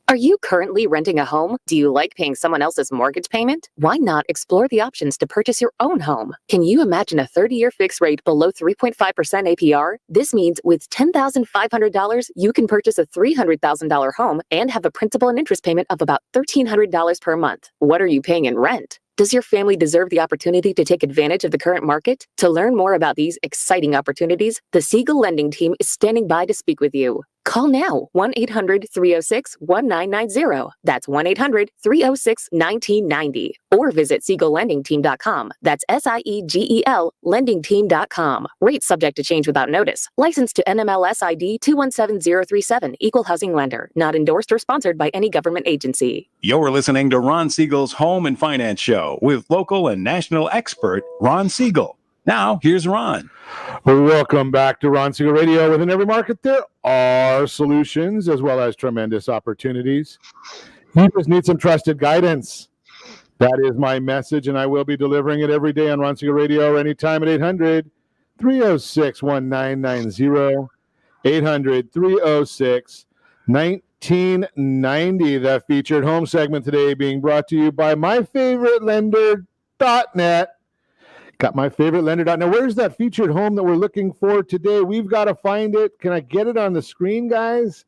Speaker 9: Are you currently renting a home? Do you like paying someone else's mortgage payment? Why not explore the options to purchase your own home? Can you imagine a 30-year fixed rate below 3.5% APR? This means with $10,500, you can purchase a $300,000 home and have a principal and interest payment of about $1,300 per month. What are you paying in rent? Does your family deserve the opportunity to take advantage of the current market? To learn more about these exciting opportunities, the Siegel Lending Team is standing by to speak with you. Call now, 1-800-306-1990. That's 1-800-306-1990. Or visit SiegelLendingTeam.com. That's SIEGEL LendingTeam.com. Rates subject to change without notice. Licensed to NMLS ID 217037. Equal housing lender. Not endorsed or sponsored by any government agency.
Speaker 16: You're listening to Ron Siegel's Home and Finance Show with local and national expert Ron Siegel. Now, here's Ron.
Speaker 5: Welcome back to Ron Siegel Radio. Within every market, there are solutions as well as tremendous opportunities. You just need some trusted guidance. That is my message, and I will be delivering it every day on Ron Siegel Radio anytime at 800-306-1990. 800-306-1990. The featured home segment today being brought to you by myfavouritelender.net. Got myfavouritelender.net. Where's that featured home that we're looking for today? We've got to find it. Can I get it on the screen, guys?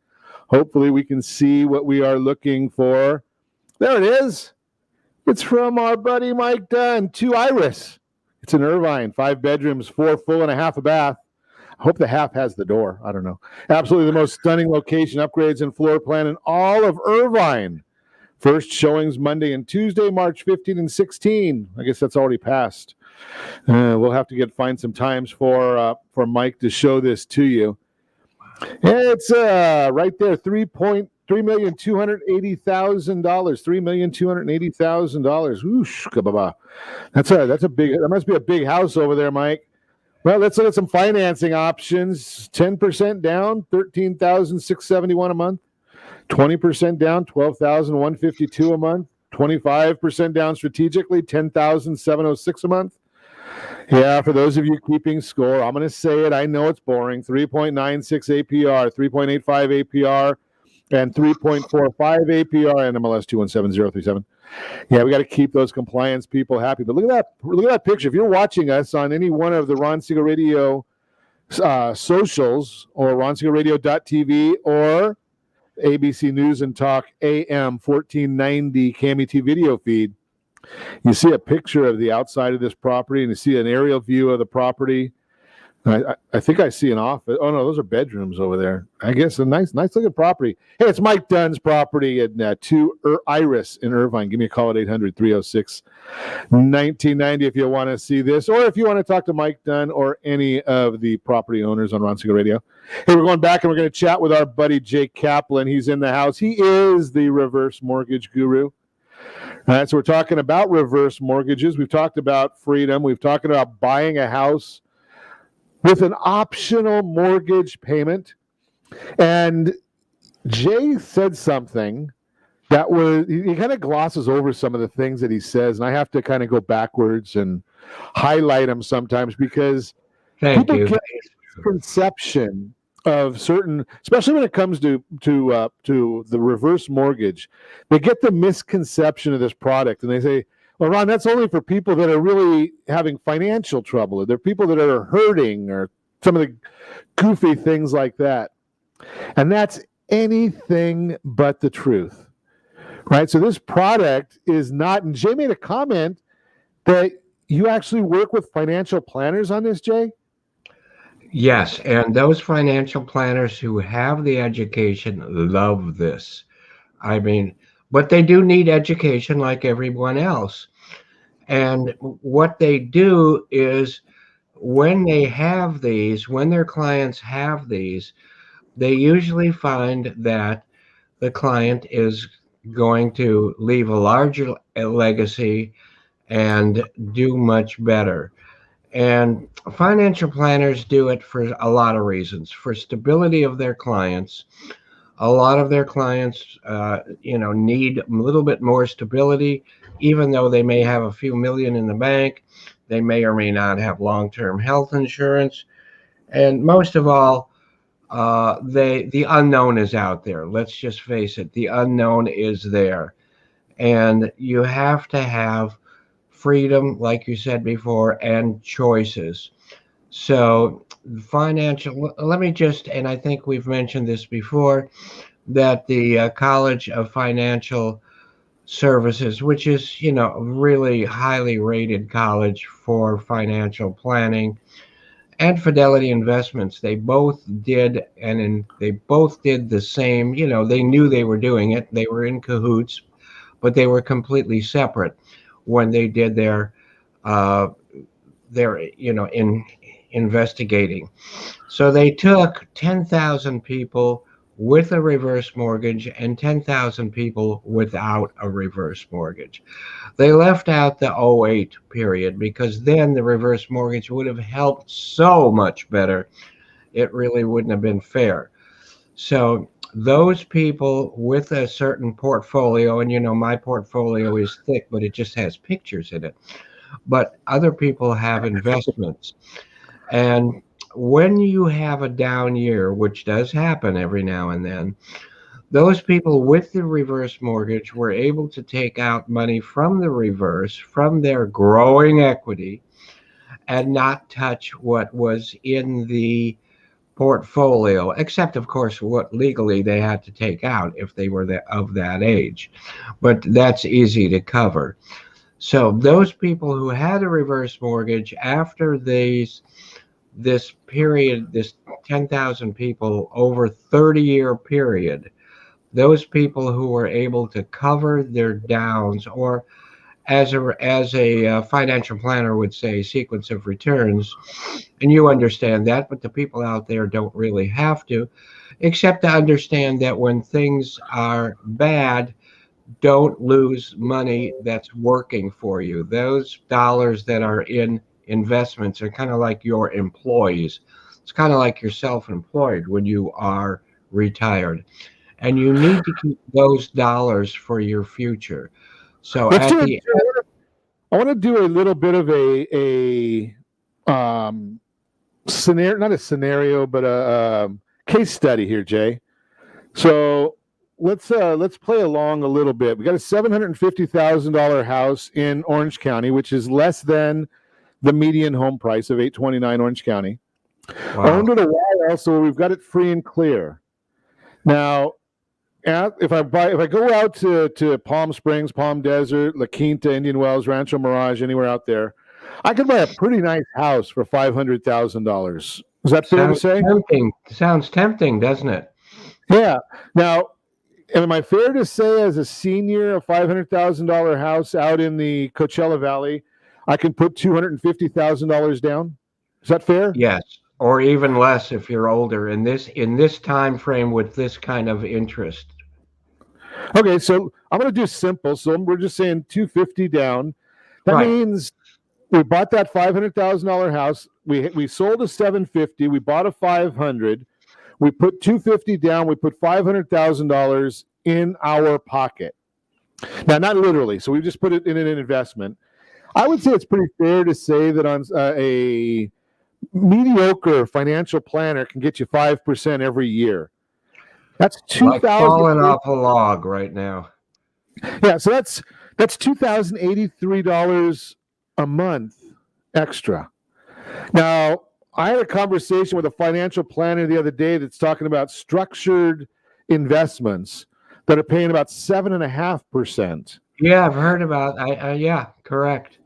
Speaker 5: Hopefully we can see what we are looking for. There it is. It's from our buddy Mike Dunn, 2 Iris. It's in Irvine, 5 bedrooms, 4 full and a half a bath. I hope the half has the door. I don't know. Absolutely the most stunning location, upgrades, and floor plan in all of Irvine. First showings Monday and Tuesday, March 15 and 16. I guess that's already passed. We'll have to find some times for Mike to show this to you. It's right there, $3,280,000. $3,280,000. Oosh, kababa. That's a big. That must be a big house over there, Mike. Well, let's look at some financing options. 10% down, $13,671 a month. 20% down, $12,152 a month. 25% down strategically, $10,706 a month. Yeah, for those of you keeping score, I'm going to say it. I know it's boring. 3.96 APR, 3.85 APR, and 3.45 APR, and MLS 217037. Yeah, we got to keep those compliance people happy. But look at that picture. If you're watching us on any one of the Ron Siegel Radio socials, or ronsiegelradio.tv, or ABC News and Talk AM 1490 KMET video feed, you see a picture of the outside of this property, and you see an aerial view of the property. I think I see an office. Oh, no, those are bedrooms over there. I guess a nice looking property. Hey, it's Mike Dunn's property at 2 Iris in Irvine. Give me a call at 800-306-1990 if you want to see this, or if you want to talk to Mike Dunn or any of the property owners on Ron Siegel Radio. Hey, we're going back, and we're going to chat with our buddy Jay Kaplan. He's in the house. He is the reverse mortgage guru. All right, so we're talking about reverse mortgages. We've talked about freedom. We've talked about buying a house with an optional mortgage payment. And Jay said something that he kind of glosses over some of the things that he says, and I have to kind of go backwards and highlight them sometimes because people get a conception of certain, especially when it comes to the reverse mortgage, they get the misconception of this product, and they say, well, Ron, that's only for people that are really having financial trouble, or they're people that are hurting, or some of the goofy things like that. And that's anything but the truth, right? So this product is not, and Jay made a comment that you actually work with financial planners on this, Jay?
Speaker 1: Yes, and those financial planners who have the education love this. I mean, but they do need education like everyone else. And what they do is when their clients have these, they usually find that the client is going to leave a larger legacy and do much better. And financial planners do it for a lot of reasons. For stability of their clients, a lot of their clients, need a little bit more stability, even though they may have a few million in the bank. They may or may not have long-term health insurance, and most of all, the unknown is out there. Let's just face it, the unknown is there, and you have to have freedom, like you said before, and choices. So financial, let me just, and I think we've mentioned this before, that the College of Financial Services, which is, a really highly rated college for financial planning, and Fidelity Investments, they both did, they both did the same. They knew they were doing it. They were in cahoots, but they were completely separate when they did their in investigating. So they took 10,000 people with a reverse mortgage and 10,000 people without a reverse mortgage. They left out the 08 period because then the reverse mortgage would have helped so much better. It really wouldn't have been fair. So those people with a certain portfolio, and my portfolio is thick, but it just has pictures in it. But other people have investments. And when you have a down year, which does happen every now and then, those people with the reverse mortgage were able to take out money from the reverse, from their growing equity, and not touch what was in the portfolio, except, of course, what legally they had to take out if they were of that age. But that's easy to cover. So those people who had a reverse mortgage after this period, this 10,000 people over 30-year period, those people who were able to cover their downs, or as a financial planner would say, sequence of returns, and you understand that, but the people out there don't really have to, except to understand that when things are bad, don't lose money that's working for you. Those dollars that are in investments are kind of like your employees. It's kind of like you're self-employed when you are retired, and you need to keep those dollars for your future. So
Speaker 5: I want to do a little bit of a scenario, not a scenario, but a case study here, Jay. So let's play along a little bit. We got a $750,000 house in Orange County, which is less than the median home price of $829 Orange County.
Speaker 1: Wow.
Speaker 5: Owned it a while, so we've got it free and clear. Now, if I go out to Palm Springs, Palm Desert, La Quinta, Indian Wells, Rancho Mirage, anywhere out there, I could buy a pretty nice house for $500,000. Is that fair to say?
Speaker 1: Sounds tempting, doesn't it?
Speaker 5: Yeah. Now, am I fair to say, as a senior, a $500,000 house out in the Coachella Valley, I can put $250,000 down? Is that fair?
Speaker 1: Yes, or even less if you're older in this time frame with this kind of interest.
Speaker 5: Okay, so I'm going to do simple. So we're just saying $250 down. That means we bought that $500,000 house. We sold a $750. We bought a $500. We put $250 down. We put $500,000 in our pocket. Now, not literally. So we just put it in an investment. I would say it's pretty fair to say that on a mediocre financial planner can get you 5% every year. That's $2,000.
Speaker 1: Like falling off a log right now.
Speaker 5: Yeah, so that's $2,083 a month extra. Now, I had a conversation with a financial planner the other day that's talking about structured investments that are paying about 7.5%.
Speaker 1: Yeah, I've heard about. Yeah, correct.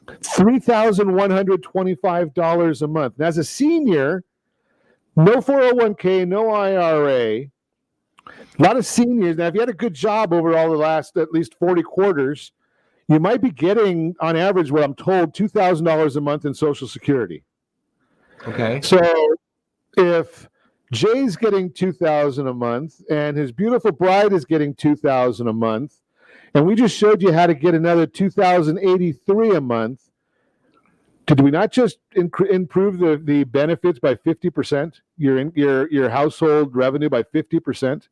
Speaker 5: $3,125 a month. And as a senior, no 401k, no IRA. A lot of seniors. Now, if you had a good job over all the last at least 40 quarters, you might be getting, on average, what I'm told, $2,000 a month in Social Security.
Speaker 1: Okay.
Speaker 5: So if Jay's getting $2,000 a month, and his beautiful bride is getting $2,000 a month. And we just showed you how to get another $2,083 a month. Did we not just improve the benefits by 50%? Your household revenue by 50%?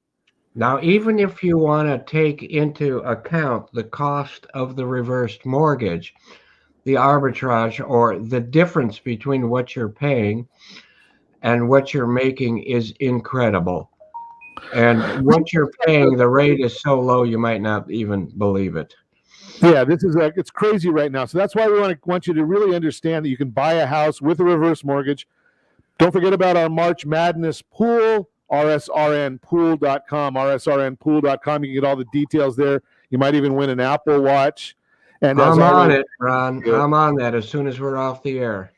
Speaker 1: Now, even if you want to take into account the cost of the reversed mortgage, the arbitrage or the difference between what you're paying and what you're making is incredible. And what you're paying, the rate is so low you might not even believe it.
Speaker 5: Yeah, it's crazy right now. So that's why we want you to really understand that you can buy a house with a reverse mortgage. Don't forget about our March Madness pool, rsrnpool.com, rsrnpool.com. You can get all the details there. You might even win an Apple Watch. And
Speaker 1: I'm on it, Ron. I'm on that as soon as we're off the air.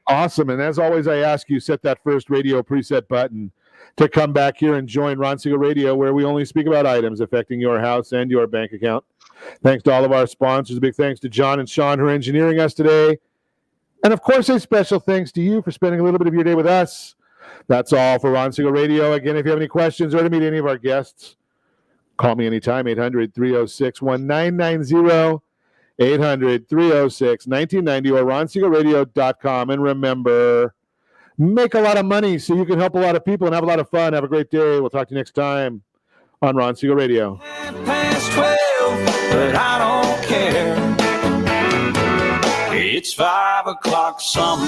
Speaker 5: Awesome. And as always, I ask you, set that first radio preset button to come back here and join Ron Siegel Radio, where we only speak about items affecting your house and your bank account. Thanks to all of our sponsors. A big thanks to John and Sean who are engineering us today. And of course, a special thanks to you for spending a little bit of your day with us. That's all for Ron Siegel Radio. Again, if you have any questions or to meet any of our guests, call me anytime, 800-306-1990. 800-306-1990 or ronsiegelradio.com. And remember, make a lot of money so you can help a lot of people and have a lot of fun. Have a great day. We'll talk to you next time on Ron Siegel Radio.
Speaker 17: Past 12, but I don't care. It's 5 o'clock some